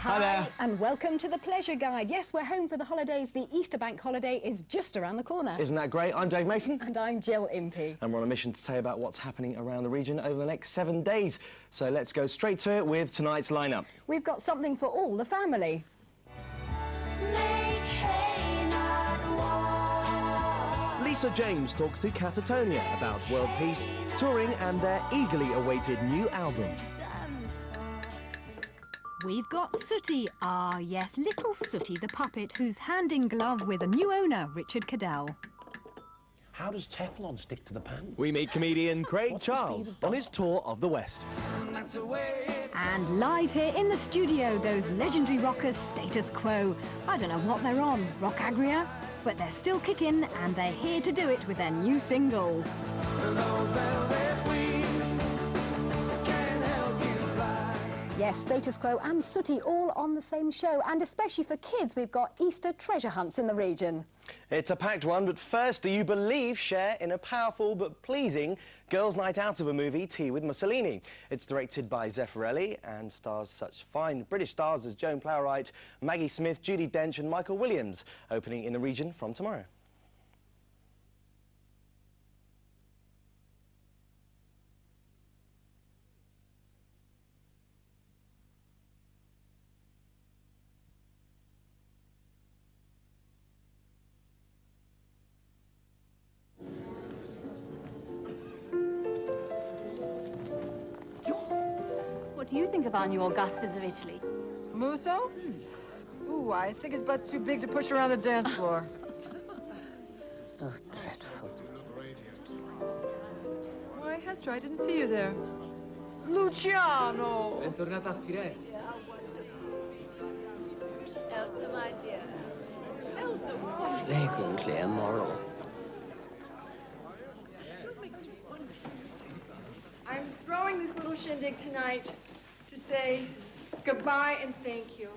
Hi there. And welcome to the Pleasure Guide. Yes, we're home for the holidays. The Easter bank holiday is just around the corner. Isn't that great? I'm Dave Mason. And I'm Gill Impey. And we're on a mission to say about what's happening around the region over the next 7 days. So let's go straight to it with tonight's lineup. We've got something for all the family. Lisa James talks to Catatonia about world peace, touring and their eagerly awaited new album. We've got Sooty, yes, little Sooty the puppet, who's hand in glove with a new owner, Richard Cadell. How does Teflon stick to the pan? We meet comedian Craig Charles on his tour of the West. And live here in the studio, those legendary rockers, Status Quo. I don't know what they're on, Rock Agria? But they're still kicking, and they're here to do it with their new single. Yes, Status Quo and Sooty all on the same show. And especially for kids, we've got Easter treasure hunts in the region. It's a packed one, but first, do you believe share in a powerful but pleasing girls' night out of a movie, Tea with Mussolini? It's directed by Zeffirelli and stars such fine British stars as Joan Plowright, Maggie Smith, Judi Dench and Michael Williams, opening in the region from tomorrow. What do you think of our new Augustus of Italy? Musso? Ooh, I think his butt's too big to push around the dance floor. Oh, dreadful. Why, Hester, I didn't see you there. Luciano! Bentornata a Firenze. Elsa, my dear. Elsa, Flagrantly immoral. I'm throwing this little shindig tonight to say goodbye and thank you.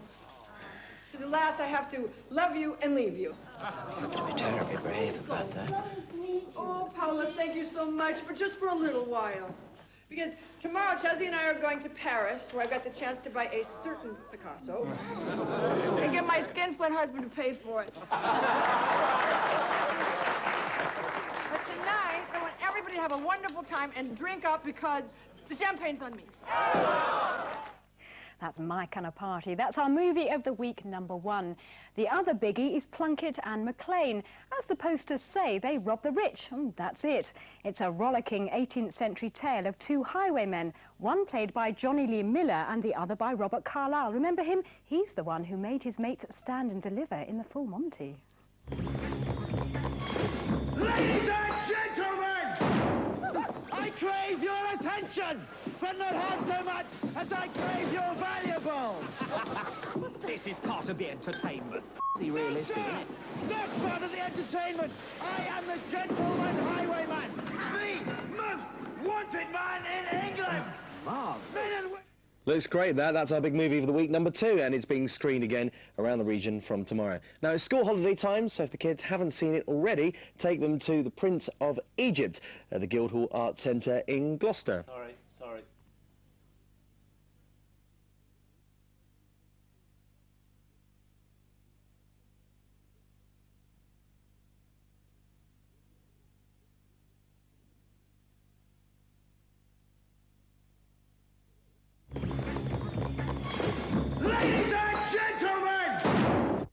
Because alas, I have to love you and leave you. You have to be terribly brave about that. Oh, Paula, thank you so much, but just for a little while. Because tomorrow, Chelsea and I are going to Paris, where I've got the chance to buy a certain Picasso and get my skinflint husband to pay for it. But tonight, I want everybody to have a wonderful time and drink up because the champagne's on me. That's my kind of party. That's our movie of the week, #1. The other biggie is Plunkett and Maclean. As the posters say, they rob the rich. That's it. It's a rollicking 18th century tale of two highwaymen, one played by Johnny Lee Miller and the other by Robert Carlyle. Remember him? He's the one who made his mates stand and deliver in the Full Monty. Ladies and gentlemen! I crave your attention, but not half so much as I crave your valuables! This is part of the entertainment. Be realistic, isn't it? Not part of the entertainment! I am the gentleman highwayman! The most wanted man in England! Marv. Men and women! Looks great, that's our big movie of the week, #2, and it's being screened again around the region from tomorrow. Now, it's school holiday time, so if the kids haven't seen it already, take them to The Prince of Egypt at the Guildhall Arts Centre in Gloucester. Sorry. Ladies and gentlemen!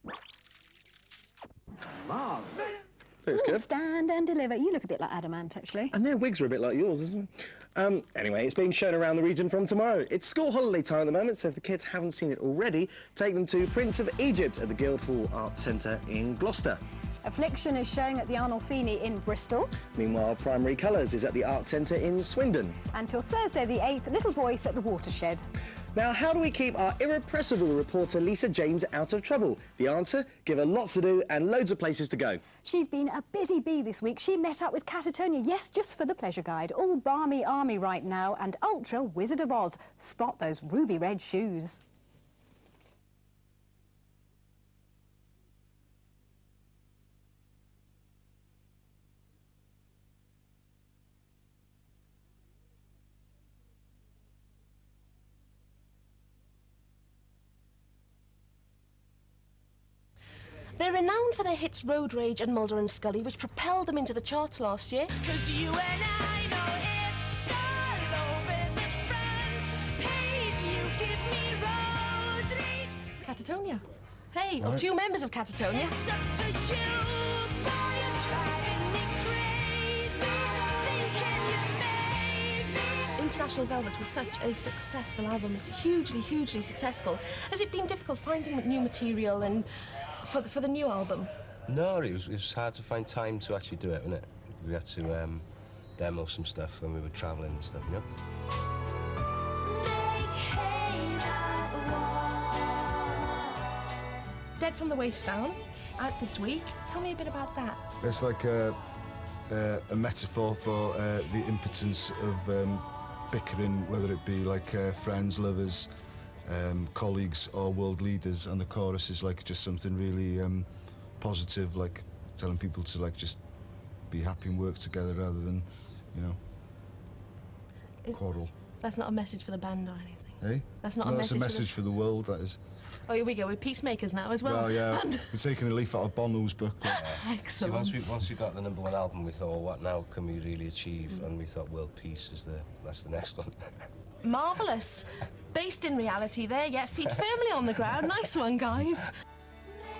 Marv. Looks good. Stand and deliver. You look a bit like Adamant, actually. And their wigs are a bit like yours, isn't it? Anyway, it's being shown around the region from tomorrow. It's school holiday time at the moment, so if the kids haven't seen it already, take them to Prince of Egypt at the Guildhall Arts Centre in Gloucester. Affliction is showing at the Arnolfini in Bristol. Meanwhile, Primary Colours is at the Arts Centre in Swindon. Until Thursday the 8th, Little Voice at the Watershed. Now, how do we keep our irrepressible reporter Lisa James out of trouble? The answer? Give her lots to do and loads of places to go. She's been a busy bee this week. She met up with Catatonia, yes, just for the pleasure guide. All balmy army right now and ultra Wizard of Oz. Spot those ruby red shoes. They're renowned for their hits Road Rage and Mulder and Scully, which propelled them into the charts last year. 'Cause you and I know it's all over the front page. You give me road rage. Catatonia. Hey, or two members of Catatonia. It's up to you, boy, you're driving me crazy, thinking you made me. International Velvet was such a successful album. It's hugely successful. Has it been difficult finding new material and for the new album? No, it was hard to find time to actually do it, wasn't it? We had to demo some stuff when we were travelling and stuff, you know? Dead from the Waist Down, out this week. Tell me a bit about that. It's like a metaphor for the impotence of bickering, whether it be like friends, lovers, colleagues or world leaders, and the chorus is like just something really positive, like telling people to like just be happy and work together rather than, you know, quarrel. That's not a message for the band or anything? Eh? That's not no, a that's message, a message for the world, that is. Oh, here we go, we're peacemakers now as well. Oh, yeah. And We're taking a leaf out of Bono's book. excellent. See, once we got the #1 album, we thought, well, what now can we really achieve? And we thought world peace is that's the next one. Marvellous. Based in reality there, yeah, feet firmly on the ground. Nice one, guys.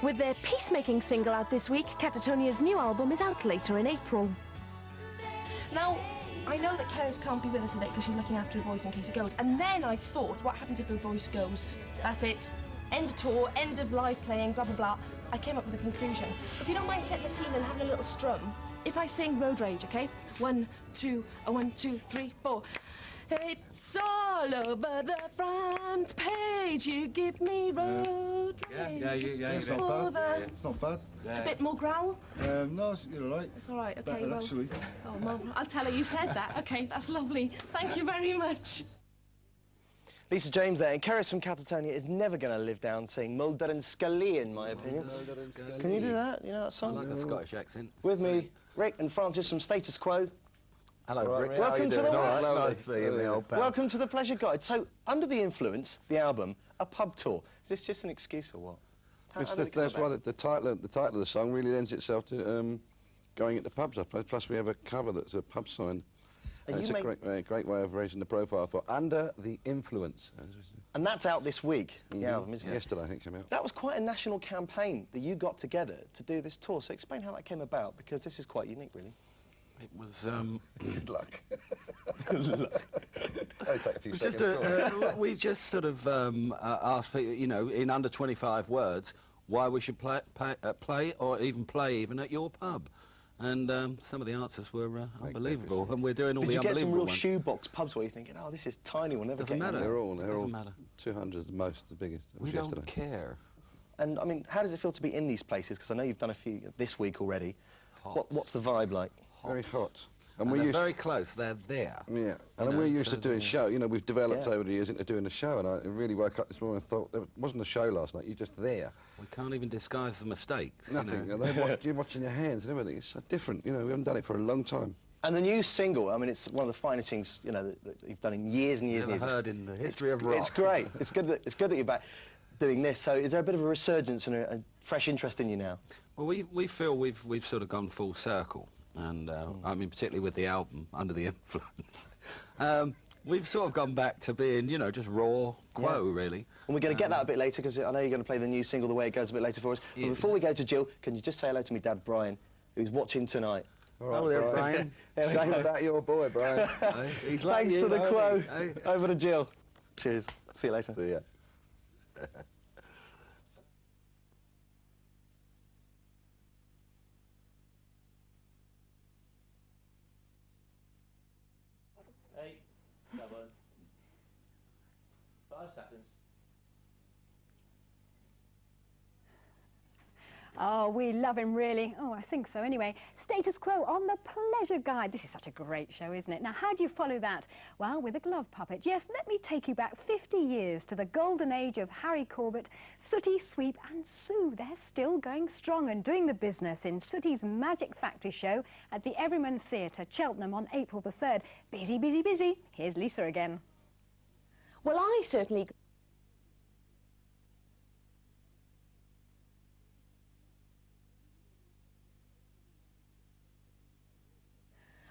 With their peacemaking single out this week, Catatonia's new album is out later in April. Now, I know that Keris can't be with us today because she's looking after her voice in case it goes. And then I thought, what happens if her voice goes? That's it. End of tour, end of live playing, blah, blah, blah. I came up with a conclusion. If you don't mind setting the scene and having a little strum, if I sing Road Rage, OK? 1, 2, 1, 2, 3, 4. It's all over the front page. You give me road rage. Yeah, it's not bad. It's not bad. A bit more growl? No, you're all right. It's all right, OK, Better, well... actually. Oh, well, I'll tell her you said that. OK, that's lovely. Thank you very much. Lisa James there, and Keris from Catatonia is never going to live down saying Mulder and Scully, in my opinion. Can you do that? You know that song? I like a Scottish accent. With me, Rick and Francis from Status Quo. Hello, Rick. Welcome to the West. Nice to see you, my old pal. Welcome to the Pleasure Guide. So, Under the Influence, the album, a pub tour. Is this just an excuse or what? That's why the title of the song really lends itself to going into pubs. Plus, we have a cover that's a pub sign. And it's a great way of raising the profile for Under the Influence. And that's out this week, the album, isn't it? Yesterday, I think, came out. That was quite a national campaign that you got together to do this tour. So explain how that came about, because this is quite unique, really. It was, Good luck. Good luck. It'll take a few seconds. We just sort of asked people, you know, in under 25 words, why we should play or even play even at your pub. And some of the answers were unbelievable, and we're doing all the unbelievable ones. Did you get some real shoebox pubs where you're thinking, oh, this is tiny, we'll never Doesn't get matter. They're all 200 is the most, the biggest. We don't care. And, I mean, how does it feel to be in these places? Because I know you've done a few this week already. What's the vibe like? Very hot. And we're very close, they're there. Yeah, and we're used to doing show. You know, we've developed over the years into doing a show, and I really woke up this morning and thought, there wasn't a show last night, you're just there. We can't even disguise the mistakes. Nothing. You know? You're watching your hands and everything. It's so different. You know, we haven't done it for a long time. And the new single, I mean, it's one of the finest things, you know, that you've done in years and years and years. Never heard in the history of rock. It's great. It's good that you're back doing this. So is there a bit of a resurgence and a fresh interest in you now? Well, we feel we've sort of gone full circle. And, I mean, particularly with the album, Under the Influence, we've sort of gone back to being, you know, just raw Quo, really. And we're going to get that a bit later, because I know you're going to play the new single, The Way It Goes, a bit later for us. But before we go to Gill, can you just say hello to me dad, Brian, who's watching tonight? All right, there, Brian. Thank about your boy, Brian. Thanks to the Quo. Over to Gill. Cheers. See you later. See ya. 5 seconds. Oh, we love him, really. Oh, I think so anyway. Status Quo on the Pleasure Guide. This is such a great show, isn't it? Now, how do you follow that? Well, with a glove puppet. Yes, let me take you back 50 years to the golden age of Harry Corbett, Sooty, Sweep and Sue. They're still going strong and doing the business in Sooty's Magic Factory show at the Everyman Theatre, Cheltenham, on April the 3rd. Busy, busy, busy. Here's Lisa again. Well, I certainly...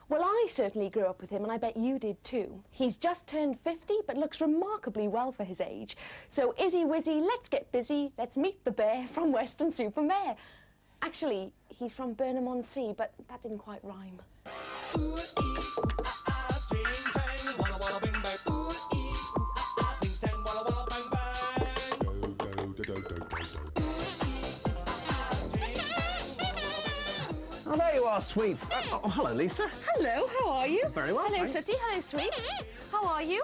Well, I certainly grew up with him, and I bet you did too. He's just turned 50, but looks remarkably well for his age. So, Izzy Wizzy, let's get busy. Let's meet the bear from Weston-super-Mare. Actually, he's from Burnham-on-Sea, but that didn't quite rhyme. Oh, there you are, Sweep. Oh, hello, Lisa. Hello, how are you? Very well, Hello, thanks. Sooty. Hello, Sweep. How are you?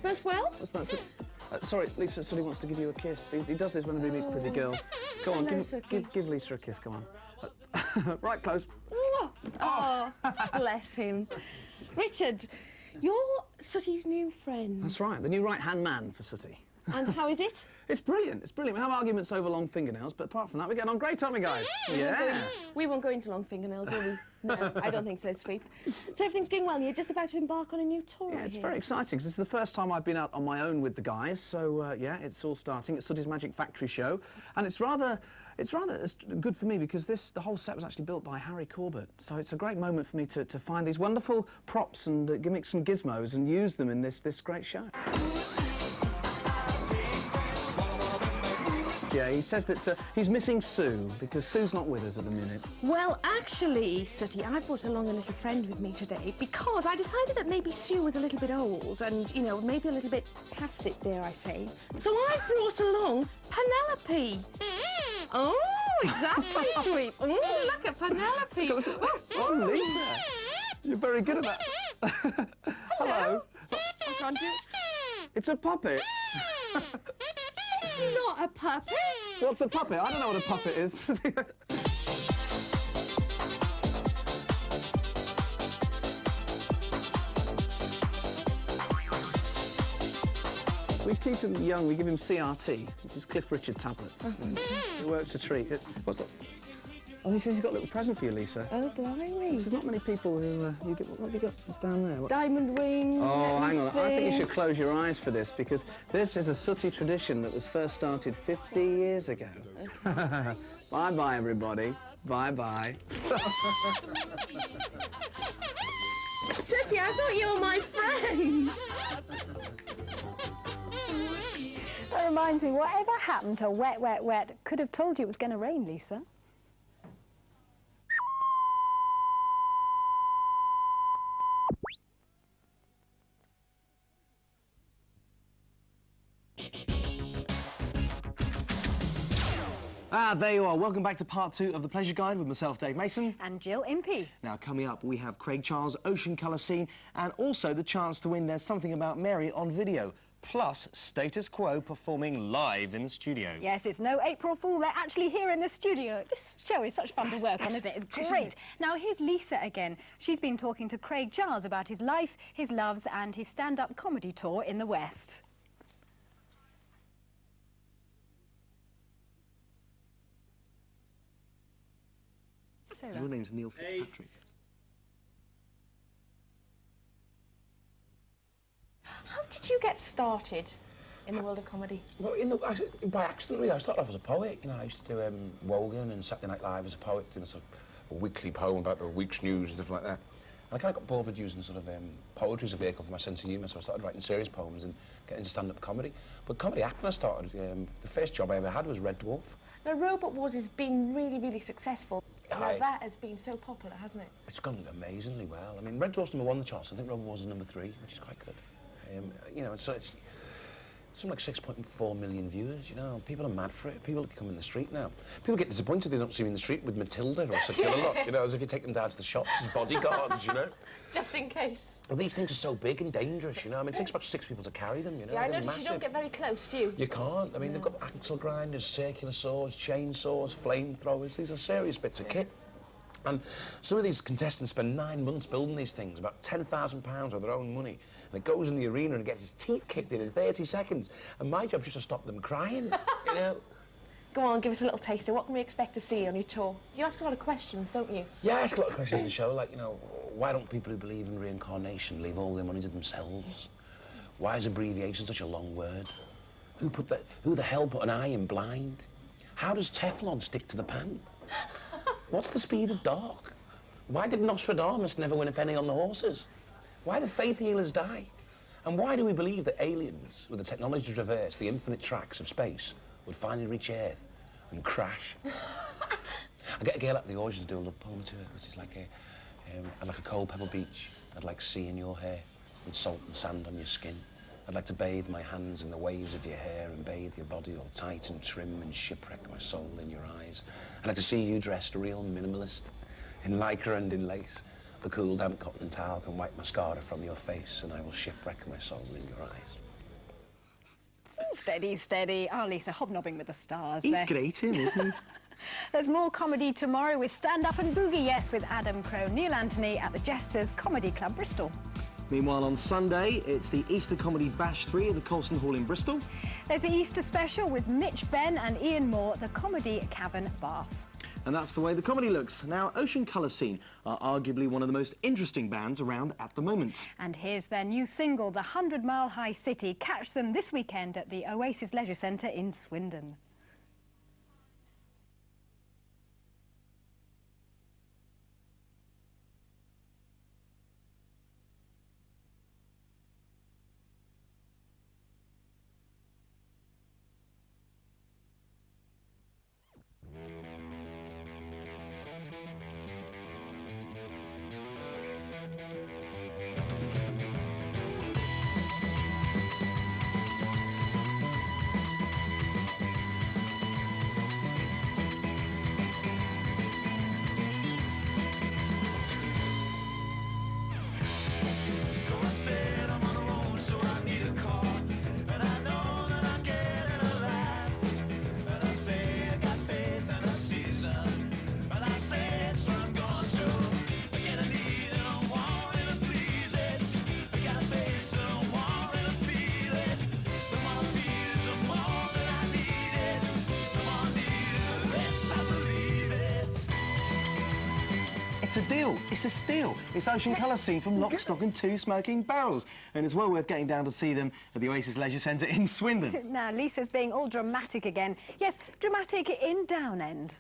Both well? What's that? Sorry, Lisa, Sooty wants to give you a kiss. He does this whenever he meets pretty girls. Go on, Hello, give Lisa a kiss, come on. Right close. Oh, bless him. Richard, you're Sooty's new friend. That's right, the new right-hand man for Sooty. And how is it? It's brilliant, it's brilliant. We have arguments over long fingernails, but apart from that, we're getting on great, aren't we, guys? We won't go into long fingernails, will we? No, I don't think so, Sweep. So everything's going well. You're just about to embark on a new tour, Yeah, it's very exciting, because this is the first time I've been out on my own with the guys, so, yeah, it's all starting. It's Sooty's Magic Factory show, and it's rather good for me because the whole set was actually built by Harry Corbett. So it's a great moment for me to find these wonderful props and gimmicks and gizmos and use them in this great show. Yeah, he says that he's missing Sue because Sue's not with us at the minute. Well, actually, Sooty, I brought along a little friend with me today because I decided that maybe Sue was a little bit old and, you know, maybe a little bit past it, dare I say. So I brought along Penelope. Oh, exactly, Sweep. Oh, look at Penelope. Oh, Lisa, you're very good at that. Hello. I can't do it. It's a puppet. It's not a puppet. What's a puppet? I don't know what a puppet is. We keep him young, we give him CRT, which is Cliff Richard tablets. It works a treat. What's that? Oh, he says he's got a little present for you, Lisa. Oh, blimey. There's not many people who... what have you got? What's down there? What? Diamond ring. Oh, hang on. I think you should close your eyes for this, because this is a Sooty tradition that was first started 50 years ago. Bye-bye, everybody. Bye-bye. Sooty, I thought you were my friend. That reminds me, whatever happened to Wet, Wet, Wet? Could have told you it was going to rain, Lisa. Ah, there you are. Welcome back to part 2 of The Pleasure Guide with myself, Dave Mason. And Gill Impey. Now, coming up, we have Craig Charles' Ocean Colour Scene and also the chance to win There's Something About Mary on video, plus Status Quo performing live in the studio. Yes, it's no April Fool. They're actually here in the studio. This show is such fun to work on, isn't it? It's great. Now, here's Lisa again. She's been talking to Craig Charles about his life, his loves and his stand-up comedy tour in the West. Your name's Neil Fitzpatrick. How did you get started in the world of comedy? Well, by accident, really. I started off as a poet. You know, I used to do Wogan and Saturday Night Live as a poet, doing sort of a weekly poem about the week's news and stuff like that. And I kind of got bored with using sort of poetry as a vehicle for my sense of humour, so I started writing serious poems and getting into stand-up comedy. But comedy acting I started, the first job I ever had was Red Dwarf. Now, Robot Wars has been really, really successful. Now, that has been so popular, hasn't it? It's gone amazingly well. I mean, Red Dwarf's #1 on the charts. I think Robot Wars is #3, which is quite good. You know, so it's something like 6.4 million viewers, you know. People are mad for it. People come in the street now. People get disappointed they don't see me in the street with Matilda or Sir Killalot, you know, as if you take them down to the shops as bodyguards, you know. Just in case. Well, these things are so big and dangerous, you know. I mean, it takes about 6 people to carry them, you know. Yeah, I They're noticed massive. you don't get very close, do you? You can't. I mean, they've got axle grinders, circular saws, chainsaws, flamethrowers. These are serious bits of kit. And some of these contestants spend 9 months building these things, about £10,000 of their own money. And it goes in the arena and gets his teeth kicked in 30 seconds. And my job's just to stop them crying, you know. Go on, give us a little taster. What can we expect to see on your tour? You ask a lot of questions, don't you? Yeah, I ask a lot of questions in the show, like, you know, why don't people who believe in reincarnation leave all their money to themselves? Why is abbreviation such a long word? Who the hell put an eye in blind? How does Teflon stick to the pan? What's the speed of dark? Why did Nostradamus never win a penny on the horses? Why did faith healers die? And why do we believe that aliens, with the technology to traverse the infinite tracks of space, would finally reach Earth and crash? I get a girl at the audition to do a love poem to her, which is like I'd like a cold pebble beach. I'd like sea in your hair and salt and sand on your skin. I'd like to bathe my hands in the waves of your hair and bathe your body all tight and trim and shipwreck my soul in your eyes. I'd like to see you dressed real minimalist, in lycra and in lace. The cool, damp cotton towel can wipe mascara from your face, and I will shipwreck my soul in your eyes. Steady, steady. Oh, Lisa, hobnobbing with the stars He's there. great, isn't he? There's more comedy tomorrow with Stand Up and Boogie, yes, with Adam Crow, Neil Anthony at the Jesters Comedy Club, Bristol. Meanwhile, on Sunday, it's the Easter Comedy Bash 3 at the Colston Hall in Bristol. There's the Easter special with Mitch Benn and Ian Moore at the Comedy Cavern, Bath. And that's the way the comedy looks. Now, Ocean Colour Scene are arguably one of the most interesting bands around at the moment. And here's their new single, The 100 Mile High City. Catch them this weekend at the Oasis Leisure Centre in Swindon. It's a deal. It's a steal. It's Ocean Colour Scene from Lock, Stock and Two Smoking Barrels. And it's well worth getting down to see them at the Oasis Leisure Centre in Swindon. Now, Lisa's being all dramatic again. Yes, dramatic in Downend.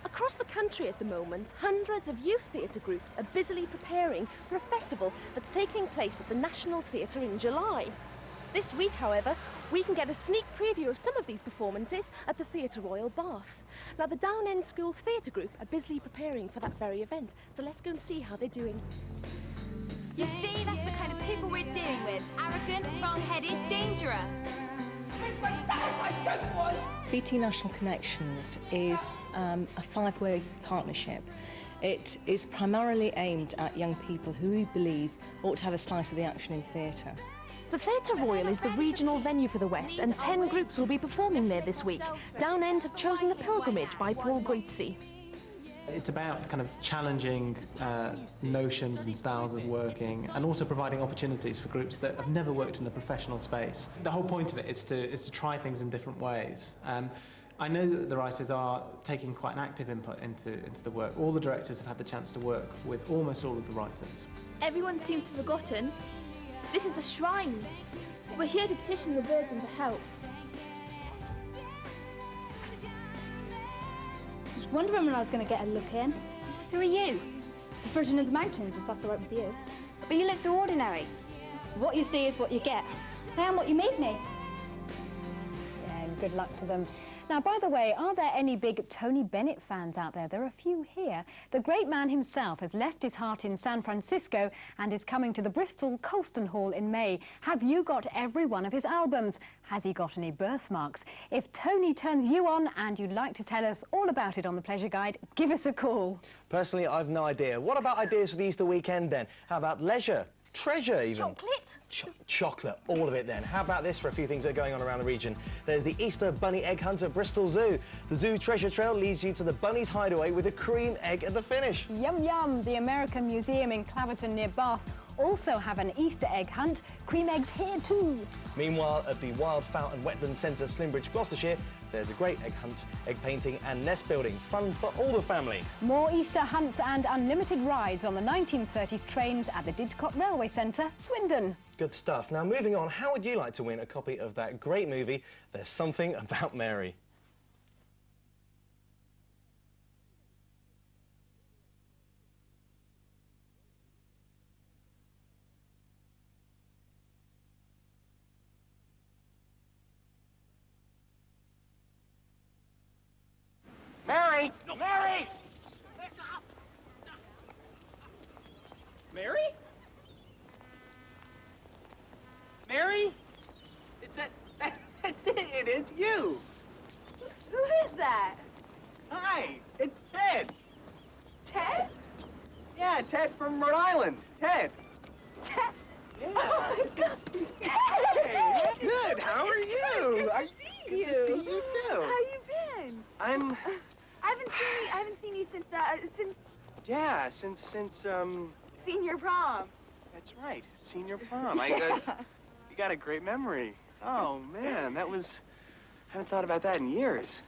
Across the country at the moment, hundreds of youth theatre groups are busily preparing for a festival that's taking place at the National Theatre in July. This week, however, we can get a sneak preview of some of these performances at the Theatre Royal Bath. Now, the Downend School Theatre Group are busily preparing for that very event, so let's go and see how they're doing. You see, that's the kind of people we're dealing with. Arrogant, wrong-headed, dangerous. BT National Connections is a 5-way partnership. It is primarily aimed at young people who we believe ought to have a slice of the action in theatre. The Theatre Royal is the regional venue for the West, and 10 groups will be performing there this week. Downend have chosen The Pilgrimage by Paul Goitze. It's about kind of challenging notions and styles of working, and also providing opportunities for groups that have never worked in a professional space. The whole point of it is to try things in different ways. I know that the writers are taking quite an active input into the work. All the directors have had the chance to work with almost all of the writers. Everyone seems to have forgotten. This is a shrine. We're here to petition the Virgin to help. I was wondering when I was going to get a look in. Who are you? The Virgin of the Mountains, if that's all right with you. But you look so ordinary. What you see is what you get. I am what you made me. and good luck to them. Now, by the way, are there any big Tony Bennett fans out there? There are a few here. The great man himself has left his heart in San Francisco and is coming to the Bristol Colston Hall in May. Have you got every one of his albums? Has he got any birthmarks? If Tony turns you on and you'd like to tell us all about it on The Pleasure Guide, give us a call. Personally, I've no idea. What about ideas for the Easter weekend then? How about leisure? Treasure, even. Chocolate? Chocolate, all of it then. How about this for a few things that are going on around the region? There's the Easter Bunny Egg Hunt at Bristol Zoo. The Zoo Treasure Trail leads you to the bunny's hideaway with a cream egg at the finish. Yum yum! The American Museum in Claverton near Bath also have an Easter egg hunt. Cream eggs here too. Meanwhile, at the Wildfowl and Wetland Centre, Slimbridge, Gloucestershire, there's a great egg hunt, egg painting and nest building. Fun for all the family. More Easter hunts and unlimited rides on the 1930s trains at the Didcot Railway Centre, Swindon. Good stuff. Now, moving on, how would you like to win a copy of that great movie, There's Something About Mary? Mary! No. Mary! Stop! Mary? Mary? Is that's it, it is you! Who is that? Hi, it's Ted! Ted? Yeah, Ted from Rhode Island. Ted! Ted? Yeah. Oh my God! Ted! Hey, good, how are you? Good to see you. Good to see you too. How you been? I haven't seen you since Yeah, since senior prom. That's right, senior prom. You got a great memory. Oh man, I haven't thought about that in years.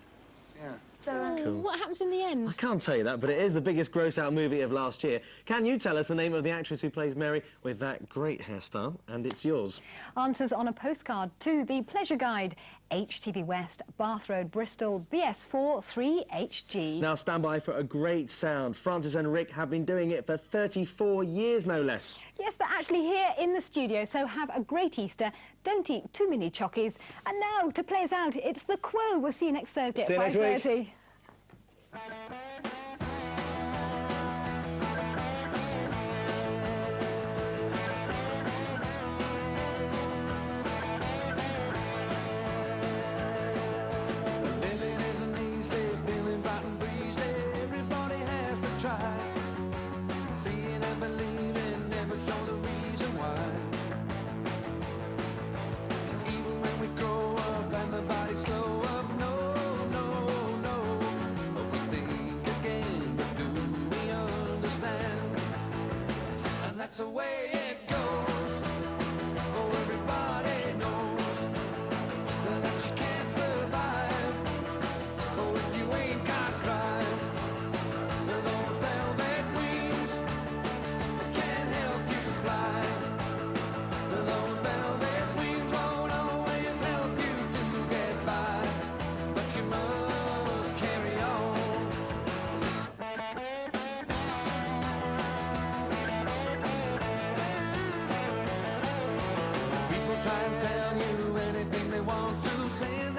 Yeah. So, Cool. what happens in the end? I can't tell you that, but it is the biggest gross-out movie of last year. Can you tell us the name of the actress who plays Mary with that great hairstyle? And it's yours. Answers on a postcard to The Pleasure Guide, HTV West, Bath Road, Bristol, BS4 3HG. Now stand by for a great sound. Francis and Rick have been doing it for 34 years, no less. Yes, they're actually here in the studio, so have a great Easter. Don't eat too many chockies. And now, to play us out, it's The Quo. We'll see you next Thursday at 5:30. Living isn't easy, feeling bright and breezy. Everybody has to try. Seeing and believing never show the reason why. Even when we grow up and the body slow up, no, no, no. But we think again, but do we understand? And that's the way it goes. Oh, everybody knows that you can't survive. Oh, if you ain't got drive, those velvet wings can't help you fly. Those velvet wings won't always help you to get by, but you must carry on. People try and tell you anything they want to, saying